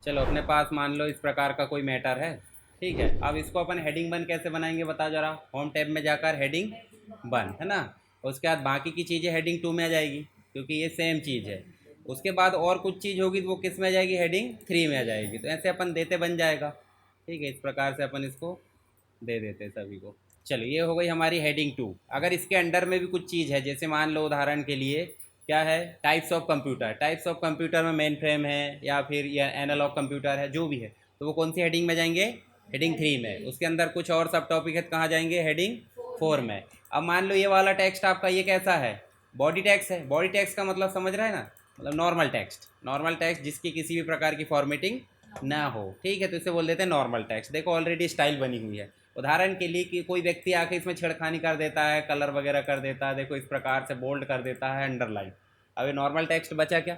चलो अपने पास मान लो इस प्रकार का कोई मैटर है। ठीक है, अब इसको अपन हेडिंग वन कैसे बनाएंगे बताओ जरा। होम टैब में जाकर हेडिंग वन है ना, उसके बाद बाकी की चीज़ें हेडिंग टू में आ जाएगी क्योंकि ये सेम चीज़ है। उसके बाद और कुछ चीज़ होगी तो वो किस में आ जाएगी, हेडिंग थ्री में आ जाएगी। तो ऐसे अपन देते बन जाएगा। ठीक है, इस प्रकार से अपन इसको दे देते हैं सभी को। चलो ये हो गई हमारी हेडिंग टू। अगर इसके अंडर में भी कुछ चीज़ है, जैसे मान लो उदाहरण के लिए क्या है, types of computer. Types of computer में मेन फ्रेम है या फिर या एनालॉग कंप्यूटर है, जो भी है, तो वो कौन सी हेडिंग में जाएंगे, हेडिंग थ्री में। उसके अंदर कुछ और सब टॉपिक है, कहाँ जाएंगे, हेडिंग फोर में। अब मान लो ये वाला टेक्स्ट आपका ये कैसा है, बॉडी टेक्स्ट है। बॉडी टेक्स्ट का मतलब समझ रहे हैं ना, मतलब नॉर्मल टेक्स्ट। नॉर्मल टेक्स्ट जिसकी किसी भी प्रकार की फॉर्मेटिंग ना हो। ठीक है, तो इसे बोल देते हैं नॉर्मल टेक्स्ट। देखो ऑलरेडी स्टाइल बनी हुई है। उदाहरण के लिए कि कोई व्यक्ति आके इसमें छेड़खानी कर देता है, कलर वगैरह कर देता है, देखो इस प्रकार से बोल्ड कर देता है, अंडरलाइन। अब ये नॉर्मल टेक्स्ट बचा क्या,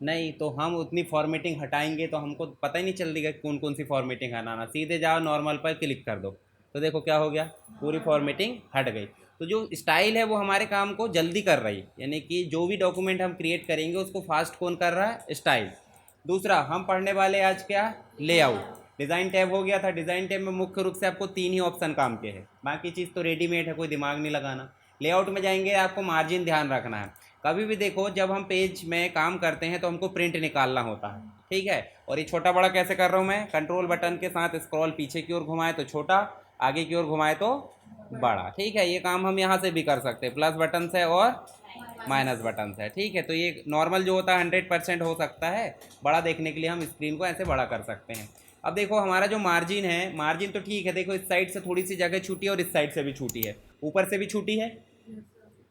नहीं। तो हम उतनी फॉर्मेटिंग हटाएंगे तो हमको पता ही नहीं चल देगा कौन कौन सी फॉर्मेटिंग हटाना। सीधे जाओ नॉर्मल पर क्लिक कर दो, तो देखो क्या हो गया, पूरी फॉर्मेटिंग हट गई। तो जो स्टाइल है वो हमारे काम को जल्दी कर रही है, यानी कि जो भी डॉक्यूमेंट हम क्रिएट करेंगे उसको फास्ट कौन कर रहा है, स्टाइल। दूसरा हम पढ़ने वाले आज क्या, लेआउट। डिज़ाइन टैब हो गया था। डिज़ाइन टैब में मुख्य रूप से आपको तीन ही ऑप्शन काम के हैं, बाकी चीज़ तो रेडीमेड है, कोई दिमाग नहीं लगाना। लेआउट में जाएंगे, आपको मार्जिन ध्यान रखना है। कभी भी देखो जब हम पेज में काम करते हैं तो हमको प्रिंट निकालना होता है। ठीक है, और ये छोटा बड़ा कैसे कर रहा हूँ मैं, कंट्रोल बटन के साथ स्क्रॉल पीछे की ओर घुमाए तो छोटा, आगे की ओर घुमाए तो बड़ा। ठीक है, ये काम हम यहाँ से भी कर सकते हैं, प्लस बटन से और माइनस बटन से। ठीक है, तो ये नॉर्मल जो होता है 100% हो सकता है। बड़ा देखने के लिए हम स्क्रीन को ऐसे बड़ा कर सकते हैं। अब देखो हमारा जो मार्जिन है, मार्जिन तो ठीक है, देखो इस साइड से थोड़ी सी जगह छूटी है और इस साइड से भी छूटी है, ऊपर से भी छूटी है।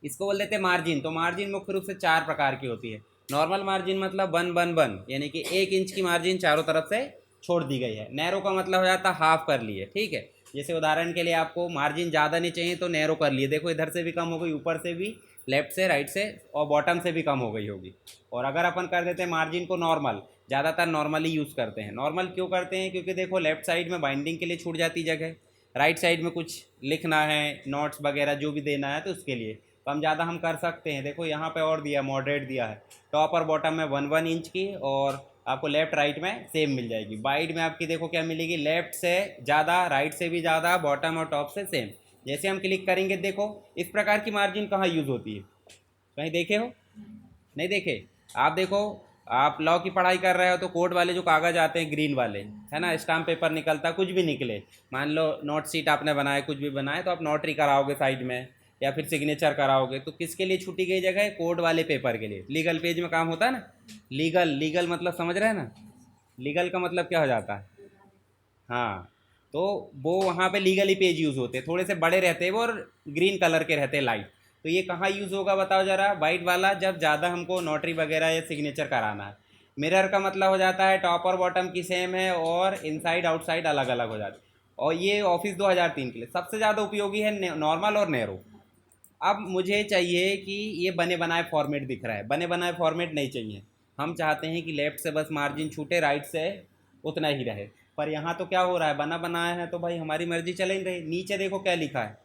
इसको बोल देते हैं मार्जिन। तो मार्जिन मुख्य रूप से चार प्रकार की होती है। नॉर्मल मार्जिन मतलब वन वन वन, यानी कि 1 इंच की मार्जिन चारों तरफ से छोड़ दी गई है। नैरो का मतलब हो जाता है हाफ कर लिए। ठीक है, जैसे उदाहरण के लिए आपको मार्जिन ज़्यादा नहीं चाहिए तो नैरो कर लिए, देखो इधर से भी कम हो गई, ऊपर से भी, लेफ्ट से, राइट से और बॉटम से भी कम हो गई होगी। और अगर अपन कर देते हैं मार्जिन को नॉर्मल, ज़्यादातर नॉर्मली यूज़ करते हैं। नॉर्मल क्यों करते हैं, क्योंकि देखो लेफ्ट साइड में बाइंडिंग के लिए छूट जाती जगह, राइट साइड में कुछ लिखना है, नोट्स वगैरह जो भी देना है तो उसके लिए कम ज़्यादा हम कर सकते हैं। देखो यहाँ पे और दिया, मॉडरेट दिया है। टॉप और बॉटम में 1 1 इंच की, और आपको लेफ़्ट राइट में सेम मिल जाएगी। वाइड में आपकी देखो क्या मिलेगी, लेफ़्ट से ज़्यादा, राइट से भी ज़्यादा, बॉटम और टॉप से सेम। जैसे हम क्लिक करेंगे देखो इस प्रकार की मार्जिन कहाँ यूज़ होती है, कहीं देखे हो, नहीं देखे। आप देखो, आप लॉ की पढ़ाई कर रहे हो तो कोर्ट वाले जो कागज़ आते हैं ग्रीन वाले, है ना, स्टाम्प पेपर निकलता, कुछ भी निकले, मान लो नोट शीट आपने बनाए, कुछ भी बनाए, तो आप नोटरी कराओगे साइड में या फिर सिग्नेचर कराओगे, तो किसके लिए छूटी गई जगह है, कोर्ट वाले पेपर के लिए। लीगल पेज में काम होता है ना, लीगल, लीगल मतलब समझ रहे हैं ना, लीगल का मतलब क्या हो जाता है, हाँ। तो वो वहाँ पे लीगली पेज यूज़ होते हैं, थोड़े से बड़े रहते हैं वो, और ग्रीन कलर के रहते हैं, लाइट। तो ये कहाँ यूज़ होगा बताओ ज़रा, वाइट वाला, जब ज़्यादा हमको नोटरी वगैरह या सिग्नेचर कराना है। मिरर का मतलब हो जाता है टॉप और बॉटम की सेम है और इनसाइड आउटसाइड अलग अलग हो जाती है। और ये ऑफिस 2003 के लिए सबसे ज़्यादा उपयोगी है, नॉर्मल और नैरो। अब मुझे चाहिए कि ये बने बनाए फॉर्मेट दिख रहा है, बने बनाए फॉर्मेट नहीं चाहिए। हम चाहते हैं कि लेफ़्ट से बस मार्जिन छूटे, राइट से उतना ही रहे। पर यहाँ तो क्या हो रहा है, बना बनाया है तो भाई हमारी मर्जी चले ही रही। नीचे देखो क्या लिखा है,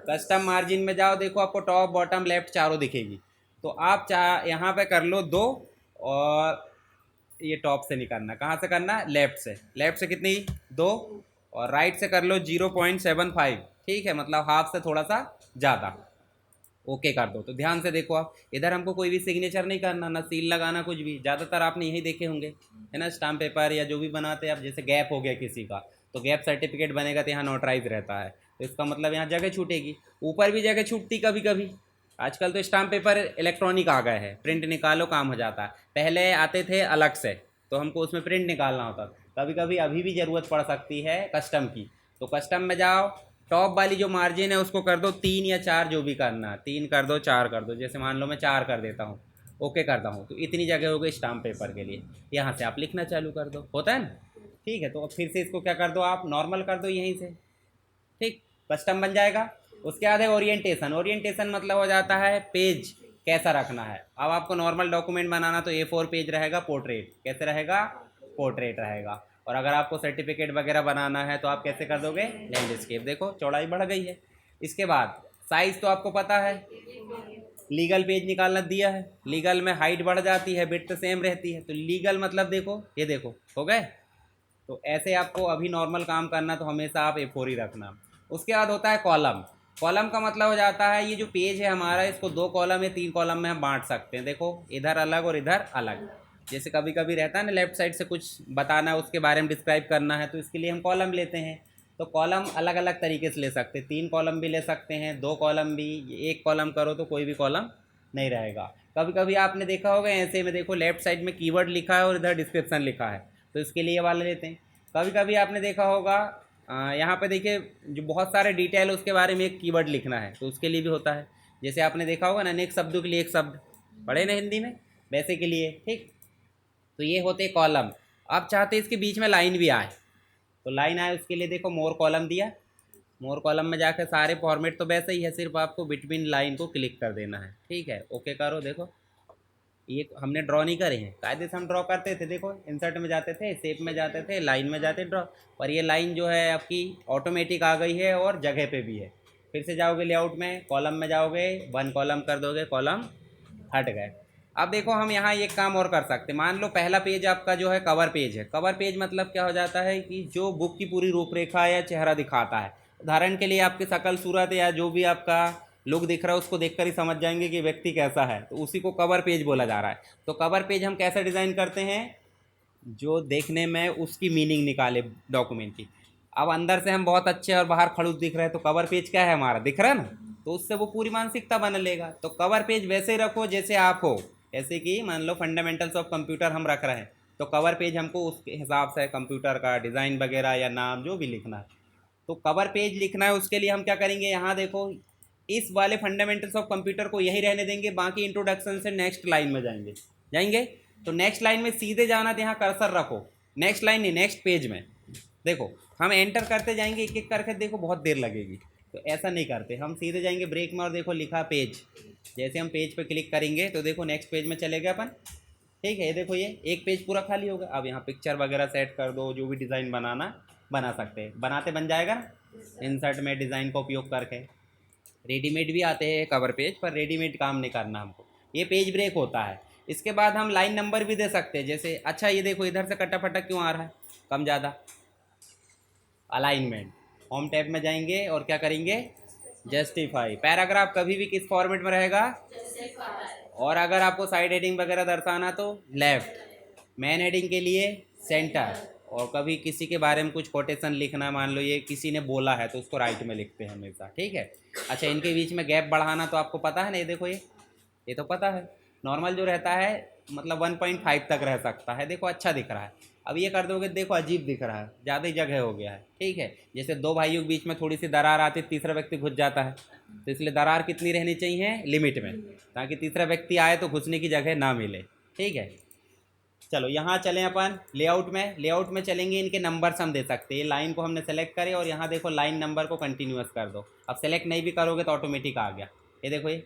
कस्टम मार्जिन में जाओ, देखो आपको टॉप बॉटम लेफ्ट चारों दिखेगी। तो आप चाह यहाँ पे कर लो दो, और ये टॉप से नहीं करना, कहाँ से करना, लेफ्ट से। लेफ्ट से कितनी, दो, और राइट से कर लो 0.75। ठीक है, मतलब हाफ से थोड़ा सा ज़्यादा। ओके कर दो। तो ध्यान से देखो, आप इधर हमको कोई भी सिग्नेचर नहीं करना, ना सील लगाना, कुछ भी। ज़्यादातर आपने यही देखे होंगे, है ना, स्टाम्प पेपर या जो भी बनाते हैं आप, जैसे गैप हो गया किसी का, तो गैप सर्टिफिकेट बनेगा तो यहाँ नोटराइज रहता है, तो इसका मतलब यहाँ जगह छूटेगी। ऊपर भी जगह छूटती कभी कभी। आजकल तो स्टाम्प पेपर इलेक्ट्रॉनिक आ गए हैं, प्रिंट निकालो काम हो जाता है। पहले आते थे अलग से, तो हमको उसमें प्रिंट निकालना होता था। कभी कभी अभी भी ज़रूरत पड़ सकती है कस्टम की, तो कस्टम में जाओ, टॉप वाली जो मार्जिन है उसको कर दो 3 या 4, जो भी करना है, 3 कर दो, 4 कर दो। जैसे मान लो मैं 4 कर देता हूँ, ओके करता हूँ, तो इतनी जगह हो गई स्टाम्प पेपर के लिए। यहाँ से आप लिखना चालू कर दो, होता है ना। ठीक है, तो अब फिर से इसको क्या कर दो, आप नॉर्मल कर दो यहीं से। ठीक, कस्टम बन जाएगा। उसके बाद है ओरिएंटेशन। ओरिएंटेशन मतलब हो जाता है पेज कैसा रखना है। अब आपको नॉर्मल डॉक्यूमेंट बनाना तो A4 पेज रहेगा, पोर्ट्रेट कैसे रहेगा, पोर्ट्रेट रहेगा। और अगर आपको सर्टिफिकेट वगैरह बनाना है तो आप कैसे कर दोगे, लैंडस्केप। देखो चौड़ाई बढ़ गई है। इसके बाद साइज़ तो आपको पता है, लीगल पेज निकालना दिया है, लीगल में हाइट बढ़ जाती है, विड्थ सेम रहती है, तो लीगल मतलब देखो ये देखो हो गए। तो ऐसे आपको अभी नॉर्मल काम करना तो हमेशा आप A4 ही रखना। उसके बाद होता है कॉलम। कॉलम का मतलब हो जाता है ये जो पेज है हमारा, इसको 2 कॉलम या 3 कॉलम में हम बांट सकते हैं। देखो इधर अलग और इधर अलग। जैसे कभी कभी रहता है ना लेफ्ट साइड से कुछ बताना है, उसके बारे में डिस्क्राइब करना है, तो इसके लिए हम कॉलम लेते हैं। तो कॉलम अलग अलग तरीके से ले सकते हैं, 3 कॉलम भी ले सकते हैं, 2 कॉलम भी। 1 कॉलम करो तो कोई भी कॉलम नहीं रहेगा। कभी कभी आपने देखा होगा ऐसे में, देखो लेफ्ट साइड में कीवर्ड लिखा है और इधर डिस्क्रिप्शन लिखा है, तो इसके लिए ये वाला लेते हैं। कभी कभी आपने देखा होगा यहाँ पे देखिए जो बहुत सारे डिटेल उसके बारे में एक कीवर्ड लिखना है, तो उसके लिए भी होता है। जैसे आपने देखा होगा ना, अनेक शब्दों के लिए एक शब्द पढ़े ना हिंदी में, वैसे के लिए, ठीक। तो ये होते कॉलम। आप चाहते इसके बीच में लाइन भी आए, तो लाइन आए उसके लिए देखो मोर कॉलम दिया। मोर कॉलम में जाकर सारे फॉर्मेट तो वैसे ही है, सिर्फ आपको बिटवीन लाइन को क्लिक कर देना है, ठीक है। ओके करो। देखो ये हमने ड्रॉ नहीं करे हैं, कायदे से हम ड्रॉ करते थे। देखो इंसर्ट में जाते थे, शेप में जाते थे, लाइन में जाते ड्रॉ, पर ये लाइन जो है आपकी ऑटोमेटिक आ गई है और जगह पे भी है। फिर से जाओगे लेआउट में, कॉलम में जाओगे, 1 कॉलम कर दोगे, कॉलम हट गए। अब देखो हम यहाँ एक काम और कर सकते हैं। मान लो पहला पेज आपका जो है कवर पेज है। कवर पेज मतलब क्या हो जाता है कि जो बुक की पूरी रूपरेखा या चेहरा दिखाता है। उदाहरण के लिए आपकी शकल सूरत या जो भी आपका लुक दिख रहा है उसको देखकर ही समझ जाएंगे कि व्यक्ति कैसा है, तो उसी को कवर पेज बोला जा रहा है। तो कवर पेज हम कैसे डिज़ाइन करते हैं, जो देखने में उसकी मीनिंग निकाले डॉक्यूमेंट की। अब अंदर से हम बहुत अच्छे और बाहर खड़ूस दिख रहे हैं, तो कवर पेज क्या है हमारा, दिख रहा है ना, तो उससे वो पूरी मानसिकता बन लेगा। तो कवर पेज वैसे ही रखो जैसे आप हो। जैसे कि मान लो फंडामेंटल्स ऑफ कंप्यूटर हम रख रहे हैं, तो कवर पेज हमको उसके हिसाब से कंप्यूटर का डिज़ाइन वगैरह या नाम जो भी लिखना है, तो कवर पेज लिखना है। उसके लिए हम क्या करेंगे, यहाँ देखो इस वाले फंडामेंटल्स ऑफ कंप्यूटर को यही रहने देंगे, बाकी इंट्रोडक्शन से नेक्स्ट लाइन में जाएंगे जाएंगे तो नेक्स्ट लाइन में सीधे जाना, तो यहाँ कर्सर रखो, नेक्स्ट लाइन नहीं नेक्स्ट पेज में। देखो हम एंटर करते जाएंगे एक एक करके, देखो बहुत देर लगेगी, तो ऐसा नहीं करते, हम सीधे जाएंगे ब्रेक में और देखो लिखा पेज। जैसे हम पेज पे क्लिक करेंगे तो देखो नेक्स्ट पेज में चले गए अपन, ठीक है। ये देखो ये एक पेज पूरा खाली होगा। अब यहाँ पिक्चर वगैरह सेट कर दो, जो भी डिज़ाइन बनाना बना सकते हैं, बनाते बन जाएगा ना इंसर्ट में डिज़ाइन का उपयोग करके। रेडीमेड भी आते हैं कवर पेज, पर रेडीमेड काम नहीं करना हमको, ये पेज ब्रेक होता है। इसके बाद हम लाइन नंबर भी दे सकते हैं, जैसे अच्छा ये देखो इधर से कटा फटा क्यों आ रहा है, कम ज़्यादा। अलाइनमेंट, होम टैब में जाएंगे और क्या करेंगे, जस्टिफाई। पैराग्राफ कभी भी किस फॉर्मेट में रहेगा, और अगर आपको साइड हेडिंग वगैरह दर्शाना तो लेफ़्ट, मेन हेडिंग के लिए सेंटर, और कभी किसी के बारे में कुछ कोटेशन लिखना, मान लो ये किसी ने बोला है तो उसको राइट में लिखते हैं हमेशा, ठीक है। अच्छा इनके बीच में गैप बढ़ाना तो आपको पता है ना, ये देखो ये तो पता है। नॉर्मल जो रहता है मतलब 1.5 तक रह सकता है, देखो अच्छा दिख रहा है। अब ये कर दोगे देखो अजीब दिख रहा है, ज़्यादा ही जगह हो गया है, ठीक है। जैसे 2 भाइयों के बीच में थोड़ी सी दरार आती है, तीसरा व्यक्ति घुस जाता है, तो इसलिए दरार कितनी रहनी चाहिए, लिमिट में, ताकि तीसरा व्यक्ति आए तो घुसने की जगह ना मिले, ठीक है। चलो यहाँ चलें अपन लेआउट में, लेआउट में चलेंगे, इनके नंबर्स हम दे सकते हैं। लाइन को हमने सेलेक्ट करे और यहाँ देखो लाइन नंबर को कंटिन्यूअस कर दो। अब सेलेक्ट नहीं भी करोगे तो ऑटोमेटिक आ गया, ये देखो ये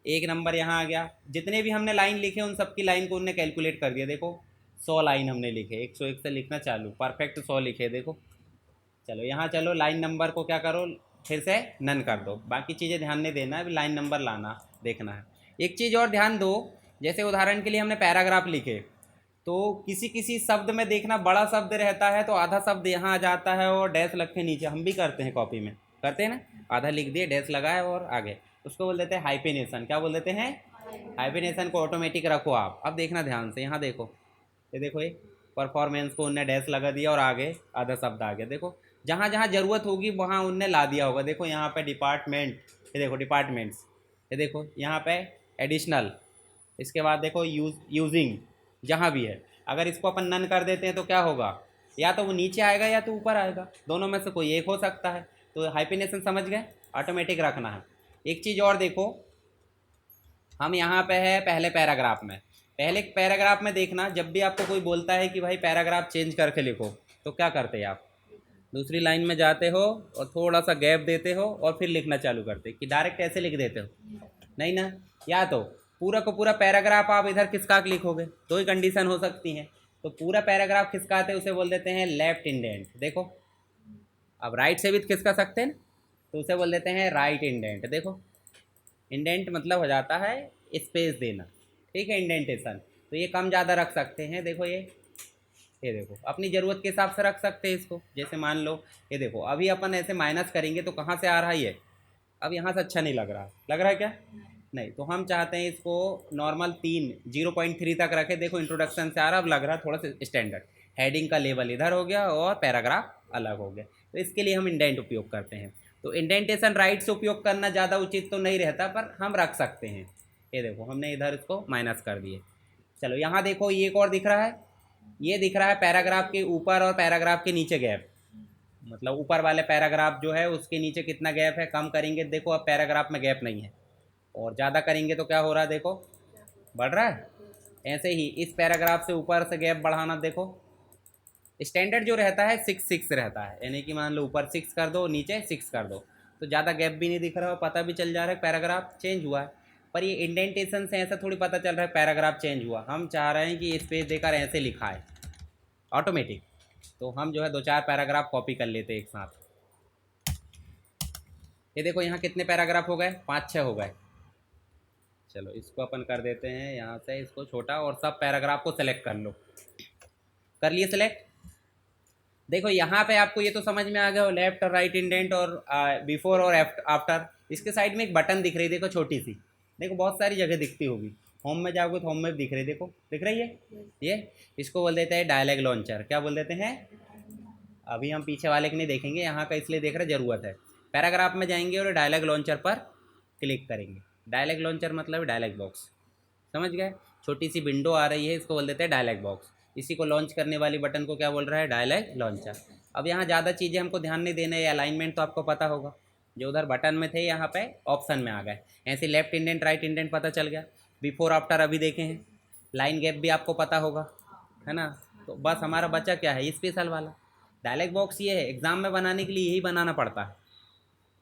1 नंबर यहाँ आ गया। जितने भी हमने लाइन लिखे उन सबकी लाइन को उनने कैलकुलेट कर दिया। देखो 100 लाइन हमने लिखे, 101 से लिखना चालू, परफेक्ट 100 लिखे देखो। चलो यहाँ चलो लाइन नंबर को क्या करो, फिर से नन कर दो। बाकी चीज़ें ध्यान नहीं देना है, अभी लाइन नंबर लाना देखना है। एक चीज़ और ध्यान दो, जैसे उदाहरण के लिए हमने पैराग्राफ लिखे, तो किसी किसी शब्द में देखना बड़ा शब्द रहता है तो आधा शब्द यहाँ आ जाता है और डैश लग के नीचे, हम भी करते हैं कॉपी में, करते हैं ना, आधा लिख दिए डैश लगाए और आगे, उसको बोल देते हैं हाइफेनेशन। क्या बोल देते हैं, हाइफेनेशन को ऑटोमेटिक रखो आप। अब देखना ध्यान से, यहाँ देखो ये देखो ये परफॉर्मेंस को उनने डैश लगा दिया और आगे आधा शब्द आ गया। देखो जहाँ जहाँ ज़रूरत होगी वहाँ उनने ला दिया होगा। देखो यहाँ पे डिपार्टमेंट, ये देखो डिपार्टमेंट्स, ये देखो यहाँ पे एडिशनल, इसके बाद देखो यूजिंग, जहाँ भी है। अगर इसको अपन नन कर देते हैं तो क्या होगा, या तो वो नीचे आएगा या तो ऊपर आएगा, दोनों में से कोई एक हो सकता है। तो हाइफिनेशन समझ गए, ऑटोमेटिक रखना है। एक चीज़ और देखो, हम यहाँ पे है पहले पैराग्राफ में, पहले पैराग्राफ में देखना, जब भी आपको कोई बोलता है कि भाई पैराग्राफ चेंज करके लिखो, तो क्या करते हैं आप, दूसरी लाइन में जाते हो और थोड़ा सा गैप देते हो और फिर लिखना चालू करते, कि डायरेक्ट ऐसे लिख देते हो, नहीं ना। या तो पूरा को पूरा पैराग्राफ आप इधर खिसका के लिखोगे, दो ही कंडीशन हो सकती हैं। तो पूरा पैराग्राफ खिसकाते उसे बोल देते हैं लेफ्ट इंडेंट। देखो अब राइट से भी खिसका सकते हैं, तो उसे बोल देते हैं राइट इंडेंट। देखो इंडेंट मतलब हो जाता है स्पेस देना, ठीक है, इंडेंटेशन। तो ये कम ज़्यादा रख सकते हैं, देखो ये देखो अपनी ज़रूरत के हिसाब से रख सकते हैं इसको। जैसे मान लो ये देखो, अभी अपन ऐसे माइनस करेंगे तो कहाँ से आ रहा है ये, अब यहाँ से अच्छा नहीं लग रहा, लग रहा है क्या? नहीं। तो हम चाहते हैं इसको नॉर्मल 0.3 तक रखें। देखो इंट्रोडक्शन से आ रहा, अब लग रहा थोड़ा सा स्टैंडर्ड। हेडिंग का लेवल इधर हो गया और पैराग्राफ अलग हो गया। तो इसके लिए हम इंडेंट उपयोग करते हैं। तो इंडेंटेशन राइट से उपयोग करना ज़्यादा उचित तो नहीं रहता, पर हम रख सकते हैं। ये देखो हमने इधर इसको माइनस कर दिए। चलो यहाँ देखो ये एक और दिख रहा है, ये दिख रहा है पैराग्राफ के ऊपर और पैराग्राफ के नीचे गैप। मतलब ऊपर वाले पैराग्राफ जो है उसके नीचे कितना गैप है, कम करेंगे देखो अब पैराग्राफ में गैप नहीं है, और ज़्यादा करेंगे तो क्या हो रहा है, देखो बढ़ रहा है। ऐसे ही इस पैराग्राफ से ऊपर से गैप बढ़ाना, देखो स्टैंडर्ड जो रहता है 6 रहता है, यानी कि मान लो ऊपर 6 कर दो नीचे 6 कर दो, तो ज़्यादा गैप भी नहीं दिख रहा और पता भी चल जा रहा है पैराग्राफ चेंज हुआ है। पर ये इंडेंटेशन से ऐसा थोड़ी पता चल रहा है पैराग्राफ चेंज हुआ। हम चाह रहे हैं कि स्पेस देकर ऐसे लिखा है ऑटोमेटिक। तो हम जो है 2-4 पैराग्राफ कॉपी कर लेते हैं एक साथ। ये देखो यहाँ कितने पैराग्राफ हो गए, 5-6 हो गए। चलो इसको अपन कर देते हैं यहाँ से इसको छोटा, और सब पैराग्राफ को सेलेक्ट कर लो। कर लिए सेलेक्ट। देखो यहाँ पे आपको ये तो समझ में आ गया, लेफ्ट और राइट इंडेंट और बिफोर और आफ्टर। इसके साइड में एक बटन दिख रही है, देखो छोटी सी, देखो बहुत सारी जगह दिखती होगी। होम में जाओगे तो होम में दिख रही, देखो दिख रही है ये। इसको बोल देते हैं डायलॉग लॉन्चर। क्या बोल देते हैं? अभी हम पीछे वाले के नहीं देखेंगे, यहाँ का इसलिए देख रहे ज़रूरत है। पैराग्राफ में जाएंगे और डायलॉग लॉन्चर पर क्लिक करेंगे। डायलॉग लॉन्चर मतलब डायलॉग बॉक्स, समझ गए? छोटी सी विंडो आ रही है, इसको बोल देते हैं डायलॉग बॉक्स। इसी को लॉन्च करने वाली बटन को क्या बोल रहा है? Dialog launcher. अब यहाँ ज़्यादा चीज़ें हमको ध्यान नहीं देना है, अलाइनमेंट तो आपको पता होगा, जो उधर बटन में थे यहाँ पे ऑप्शन में आ गए। ऐसे लेफ्ट इंडेंट राइट इंडेंट पता चल गया, बिफोर आफ्टर अभी देखे हैं, लाइन गैप भी आपको पता होगा, है ना? तो बस हमारा बचा क्या है, स्पेशल वाला डायलॉग बॉक्स। ये है एग्ज़ाम में बनाने के लिए यही बनाना पड़ता है।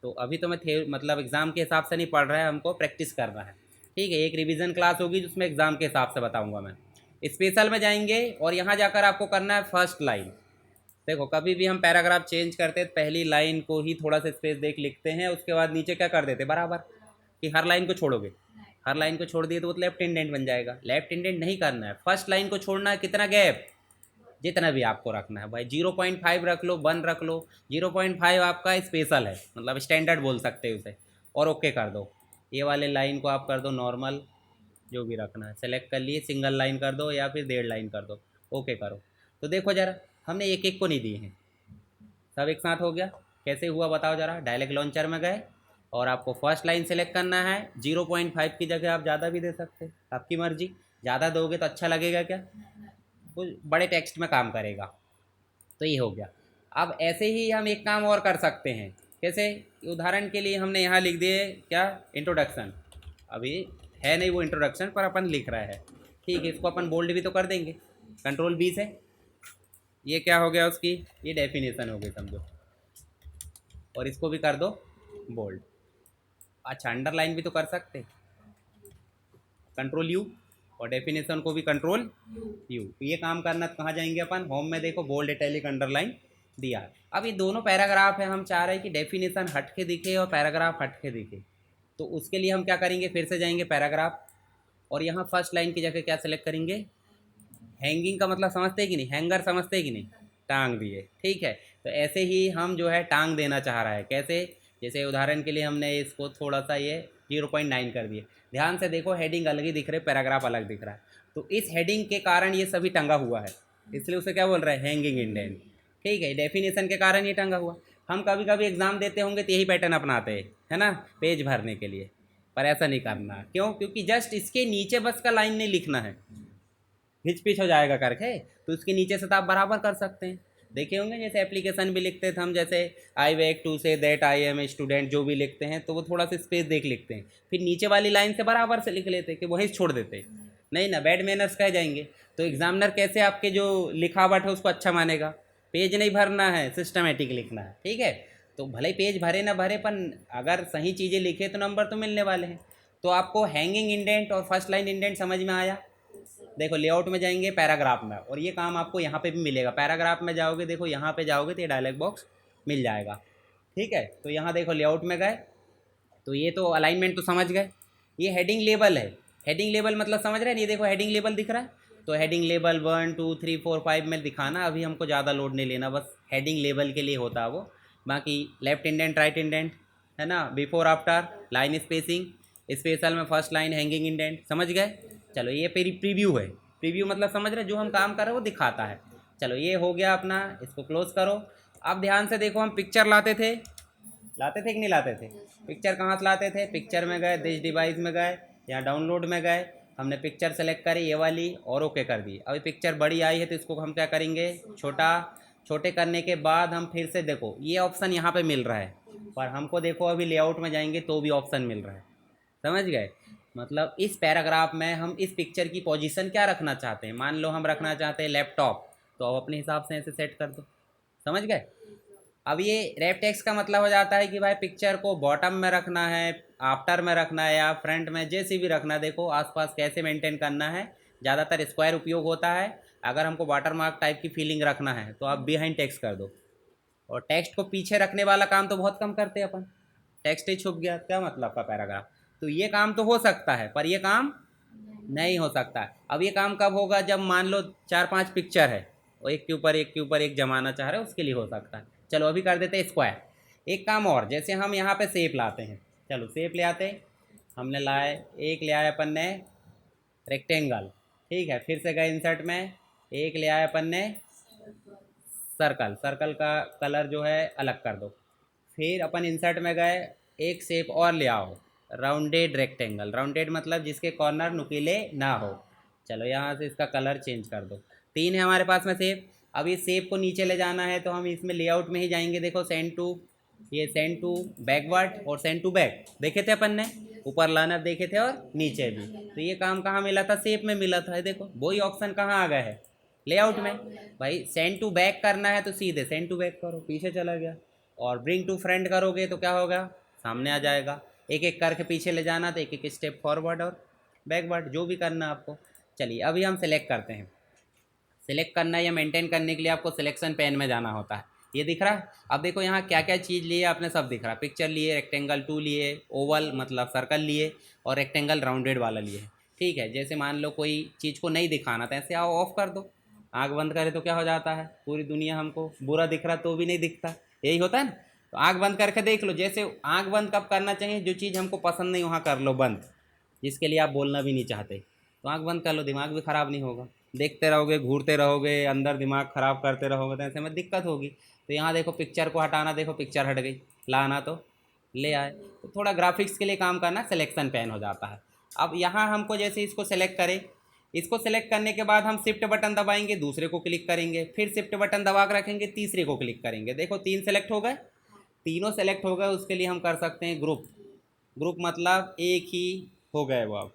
तो अभी तो मैं मतलब एग्ज़ाम के हिसाब से नहीं पढ़ रहा है, हमको प्रैक्टिस करना है, ठीक है। एक रिवीजन क्लास होगी जिसमें एग्ज़ाम के हिसाब से बताऊंगा मैं। स्पेशल में जाएंगे और यहाँ जाकर आपको करना है फर्स्ट लाइन। देखो कभी भी हम पैराग्राफ चेंज करते हैं तो पहली लाइन को ही थोड़ा सा स्पेस देख लिखते हैं, उसके बाद नीचे क्या कर देते बराबर, कि हर लाइन को छोड़ोगे। हर लाइन को छोड़ दिए तो वो लेफ्ट इंडेंट बन जाएगा। लेफ्ट इंडेंट नहीं करना है, फर्स्ट लाइन को छोड़ना है। कितना गैप? जितना भी आपको रखना है भाई, 0.5 रख लो, 1 रख लो। 0.5 आपका स्पेशल है, मतलब स्टैंडर्ड बोल सकते हो उसे, और ओके कर दो। ये वाले लाइन को आप कर दो नॉर्मल, जो भी रखना है सेलेक्ट कर लिए, सिंगल लाइन कर दो या फिर 1.5 लाइन कर दो, ओके करो। तो देखो ज़रा, हमने एक एक को नहीं दिए हैं, सब एक साथ हो गया। कैसे हुआ बताओ ज़रा। डायलॉग लॉन्चर में गए और आपको फर्स्ट लाइन सेलेक्ट करना है। 0.5 की जगह आप ज़्यादा भी दे सकते हैं, आपकी मर्जी। ज़्यादा दोगे तो अच्छा लगेगा क्या, वो बड़े टेक्स्ट में काम करेगा। तो ये हो गया। अब ऐसे ही हम एक काम और कर सकते हैं। कैसे? उदाहरण के लिए हमने यहाँ लिख दिए क्या, इंट्रोडक्शन। अभी है नहीं वो इंट्रोडक्शन, पर अपन लिख रहा है, ठीक है। इसको अपन बोल्ड भी तो कर देंगे, Ctrl+B से। ये क्या हो गया उसकी, ये डेफिनेशन हो गई समझो, और इसको भी कर दो बोल्ड। अच्छा अंडरलाइन भी तो कर सकते, Ctrl+U, और डेफिनेशन को भी Ctrl+U। ये काम करना तो कहाँ जाएंगे अपन, होम में देखो बोल्ड इटैलिक अंडरलाइन दिया। अब ये दोनों पैराग्राफ है, हम चाह रहे हैं कि डेफिनेशन हट के दिखे और पैराग्राफ हट के दिखे। तो उसके लिए हम क्या करेंगे, फिर से जाएंगे पैराग्राफ, और यहाँ फर्स्ट लाइन की जगह क्या सेलेक्ट करेंगे, हैंगिंग का मतलब समझते हैं कि नहीं, हैंगर समझते हैं कि नहीं, टांग दिए, ठीक है। तो ऐसे ही हम जो है टांग देना चाह रहा है। कैसे? जैसे उदाहरण के लिए हमने इसको थोड़ा सा ये 0.9 कर दिए। ध्यान से देखो हेडिंग अलग ही दिख रहे, पैराग्राफ अलग दिख रहा है। तो इस हेडिंग के कारण ये सभी टंगा हुआ है, इसलिए उसे क्या बोल रहा है, हैंगिंग इंडेंट, ठीक है। डेफिनेशन के कारण ये टंगा हुआ। हम कभी कभी एग्ज़ाम देते होंगे तो यही पैटर्न अपनाते हैं, है ना, पेज भरने के लिए। पर ऐसा नहीं करना, क्यों? क्योंकि जस्ट इसके नीचे बस का लाइन नहीं लिखना है, हिच पिच हो जाएगा करके। तो उसके नीचे से तो आप बराबर कर सकते हैं। देखे होंगे जैसे एप्लीकेशन भी लिखते थे हम, जैसे I wake to say that I am a student, जो भी लिखते हैं तो वो थोड़ा सा स्पेस देख लिखते हैं, फिर नीचे वाली लाइन से बराबर से लिख लेते कि वहीं छोड़ देते। नहीं ना, बैड मैनर्स कह जाएंगे। तो एग्जामिनर कैसे आपके जो लिखावट है उसको अच्छा मानेगा। पेज नहीं भरना है, सिस्टमेटिक लिखना है, ठीक है। तो भले ही पेज भरे ना भरे, पर अगर सही चीज़ें लिखे तो नंबर तो मिलने वाले हैं। तो आपको हैंगिंग इंडेंट और फर्स्ट लाइन इंडेंट समझ में आया। देखो लेआउट में जाएंगे पैराग्राफ में, और ये काम आपको यहाँ पे भी मिलेगा। पैराग्राफ में जाओगे, देखो यहाँ पे जाओगे तो ये डायलॉग बॉक्स मिल जाएगा, ठीक है। तो यहाँ देखो लेआउट में गए, तो ये तो अलाइनमेंट तो समझ गए। ये हेडिंग लेबल है। हेडिंग लेबल मतलब समझ रहे हैं, ये देखो हेडिंग लेबल दिख रहा है। तो हेडिंग लेबल 1 2 3 4 5 में दिखाना, अभी हमको ज़्यादा लोड नहीं लेना, बस हेडिंग लेबल के लिए होता है वो। बाकी लेफ्ट इंडेंट राइट इंडेंट है ना, before after, line spacing, special में फर्स्ट लाइन, हैंगिंग इंडेंट, समझ गए। चलो ये प्रीव्यू है। प्रीव्यू मतलब समझ रहे, जो हम काम कर रहे हैं वो दिखाता है। चलो ये हो गया अपना, इसको क्लोज करो। अब ध्यान से देखो, हम पिक्चर लाते थे कि नहीं लाते थे? पिक्चर कहाँ से लाते थे? पिक्चर में गए, दिस डिवाइस में गए, यहाँ डाउनलोड में गए, हमने पिक्चर सेलेक्ट करी ये वाली और ओके कर दी। अभी पिक्चर बड़ी आई है तो इसको हम क्या करेंगे, छोटे करने के बाद हम फिर से देखो ये ऑप्शन यहाँ पे मिल रहा है, पर हमको देखो अभी लेआउट में जाएंगे तो भी ऑप्शन मिल रहा है, समझ गए। मतलब इस पैराग्राफ में हम इस पिक्चर की पोजीशन क्या रखना चाहते हैं, मान लो हम रखना चाहते हैं लैपटॉप, तो अब अपने हिसाब से ऐसे सेट कर दो, समझ गए। अब ये रैप टेक्स्ट का मतलब हो जाता है कि भाई पिक्चर को बॉटम में रखना है, आफ्टर में रखना है या फ्रंट में, जैसे भी रखना है, देखो आसपास कैसे मेंटेन करना है। ज़्यादातर स्क्वायर उपयोग होता है। अगर हमको वाटर मार्क टाइप की फीलिंग रखना है तो आप बिहाइंड टेक्स्ट कर दो। और टेक्स्ट को पीछे रखने वाला काम तो बहुत कम करते हैं अपन, टेक्स्ट ही छुप गया क्या मतलब का पैराग्राफ। तो ये काम तो हो सकता है, पर ये काम नहीं हो सकता है। अब ये काम कब होगा, जब मान लो 4 5 पिक्चर है और एक के ऊपर एक के ऊपर एक जमाना चाह रहे हो, उसके लिए हो सकता है। चलो अभी कर देते हैं स्क्वायर। एक काम और, जैसे हम यहाँ पे शेप लाते हैं, चलो शेप ले आते, हमने लाए, एक ले आए अपन ने रेक्टेंगल, ठीक है, फिर से गए इंसर्ट में, एक ले आए अपन ने सर्कल, सर्कल का कलर जो है अलग कर दो। फिर अपन इंसर्ट में गए, एक शेप और ले आओ, राउंडेड रेक्टेंगल, राउंडेड मतलब जिसके कॉर्नर नुकीले ना हो। चलो यहाँ से इसका कलर चेंज कर दो। 3 है हमारे पास में शेप। अब इस शेप को नीचे ले जाना है तो हम इसमें लेआउट में ही जाएंगे, देखो सेंड टू, ये सेंड टू बैकवर्ड और सेंड टू बैक देखे थे अपन ने, ऊपर लाना देखे थे और नीचे भी। तो ये काम कहाँ मिला था, शेप में मिला था। देखो वही ऑप्शन कहाँ आ गया है, लेआउट में। भाई सेंड टू बैक करना है तो सीधे सेंड टू बैक करो, पीछे चला गया। और ब्रिंग टू फ्रंट करोगे तो क्या होगा, सामने आ जाएगा। एक एक करके पीछे ले जाना तो एक एक स्टेप फॉरवर्ड और बैकवर्ड, जो भी करना आपको। चलिए अभी हम सेलेक्ट करते हैं। सेलेक्ट करना या मेंटेन करने के लिए आपको सिलेक्शन पैन में जाना होता है, ये दिख रहा है। अब देखो यहाँ क्या क्या चीज़ लिए आपने, सब दिख रहा है। पिक्चर लिए, रेक्टेंगल 2 लिए, ओवल मतलब सर्कल लिए, और रेक्टेंगल राउंडेड वाला लिए, ठीक है। जैसे मान लो कोई चीज़ को नहीं दिखाना था, ऐसे आओ ऑफ कर दो, आँख बंद करे तो क्या हो जाता है, पूरी दुनिया हमको बुरा दिख रहा तो भी नहीं दिखता, यही होता है ना। तो आँख बंद करके देख लो, जैसे आँख बंद कब करना चाहिए, जो चीज़ हमको पसंद नहीं वहाँ कर लो बंद, जिसके लिए आप बोलना भी नहीं चाहते, तो आँख बंद कर लो, दिमाग भी ख़राब नहीं होगा। देखते रहोगे, घूरते रहोगे, अंदर दिमाग ख़राब करते रहोगे तो ऐसे में दिक्कत होगी। तो यहाँ देखो पिक्चर को हटाना, देखो पिक्चर हट गई, लाना तो ले आए। तो थोड़ा ग्राफिक्स के लिए काम करना सिलेक्शन पैन हो जाता है। अब यहाँ हमको जैसे इसको सेलेक्ट करें, इसको सेलेक्ट करने के बाद हम शिफ्ट बटन दबाएंगे, दूसरे को क्लिक करेंगे, फिर शिफ्ट बटन दबा कर रखेंगे, तीसरे को क्लिक करेंगे। देखो 3 सेलेक्ट हो गए, तीनों सेलेक्ट हो गए। उसके लिए हम कर सकते हैं ग्रुप। ग्रुप मतलब एक ही हो गए वो।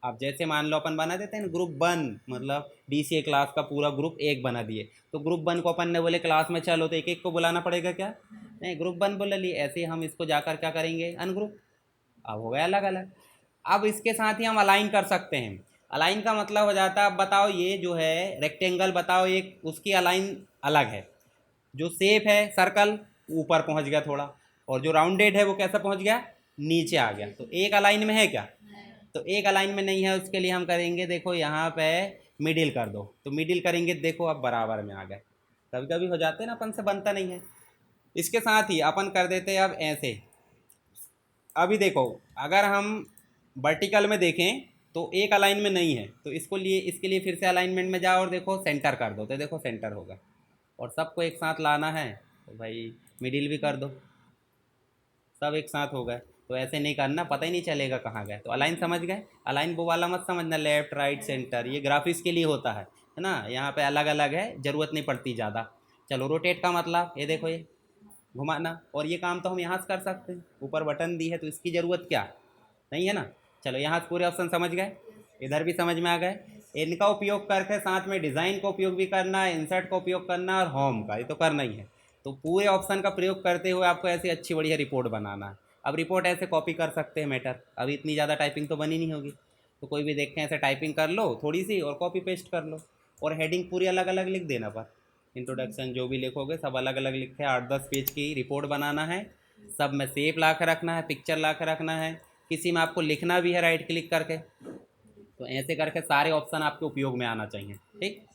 अब जैसे मान लो अपन बना देते हैं ना ग्रुप 1, मतलब DCA क्लास का पूरा ग्रुप एक बना दिए, तो ग्रुप 1 को अपन ने बोले क्लास में चलो, तो एक एक को बुलाना पड़ेगा क्या, नहीं, ग्रुप 1 बोल लिए। ऐसे ही हम इसको जाकर क्या करेंगे, अनग्रुप, अब हो गया अलग अलग। अब इसके साथ ही हम अलाइन कर सकते हैं। अलाइन का मतलब हो जाता है, अब बताओ ये जो है रेक्टेंगल, बताओ एक उसकी अलाइन अलग है, जो शेप है सर्कल ऊपर पहुंच गया थोड़ा, और जो राउंडेड है वो कैसा पहुंच गया, नीचे आ गया। तो एक अलाइन में है क्या, तो एक अलाइन में नहीं है। उसके लिए हम करेंगे, देखो यहाँ पे मिडिल कर दो, तो मिडिल करेंगे, देखो अब बराबर में आ गए। कभी कभी हो जाते हैं ना, अपन से बनता नहीं है। इसके साथ ही अपन कर देते हैं अब ऐसे। अभी देखो अगर हम वर्टिकल में देखें तो एक अलाइन में नहीं है, तो इसके लिए फिर से अलाइनमेंट में जाओ और देखो सेंटर कर दो, तो देखो सेंटर होगा। और सबको एक साथ लाना है तो भाई मिडिल भी कर दो, सब एक साथ हो गए। तो ऐसे नहीं करना, पता ही नहीं चलेगा कहाँ गए। तो अलाइन समझ गए, अलाइन वो वाला मत समझना लेफ्ट राइट सेंटर, ये ग्राफिक्स के लिए होता है ना। यहाँ पे अलग अलग है, ज़रूरत नहीं पड़ती ज़्यादा। चलो रोटेट का मतलब ये देखो, ये घुमाना, और ये काम तो हम यहाँ से कर सकते हैं, ऊपर बटन दी है तो इसकी ज़रूरत क्या नहीं है ना। चलो यहाँ से पूरे ऑप्शन समझ गए, इधर भी समझ में आ गए। इनका उपयोग करके साथ में डिज़ाइन का उपयोग भी करना है, इंसर्ट का उपयोग करना है, और होम का, ये तो करना ही है। तो पूरे ऑप्शन का प्रयोग करते हुए आपको ऐसी अच्छी बढ़िया रिपोर्ट बनाना है। अब रिपोर्ट ऐसे कॉपी कर सकते हैं मैटर, अभी इतनी ज़्यादा टाइपिंग तो बनी नहीं होगी, तो कोई भी देखें ऐसे टाइपिंग कर लो थोड़ी सी और कॉपी पेस्ट कर लो, और हेडिंग पूरी अलग अलग लिख देना। पर इंट्रोडक्शन जो भी लिखोगे सब अलग अलग लिखे, 8 10 पेज की रिपोर्ट बनाना है। सब में शेप ला के रखना है, पिक्चर ला के रखना है, किसी में आपको लिखना भी है राइट क्लिक करके, तो ऐसे करके सारे ऑप्शन आपके उपयोग में आना चाहिए। ठीक।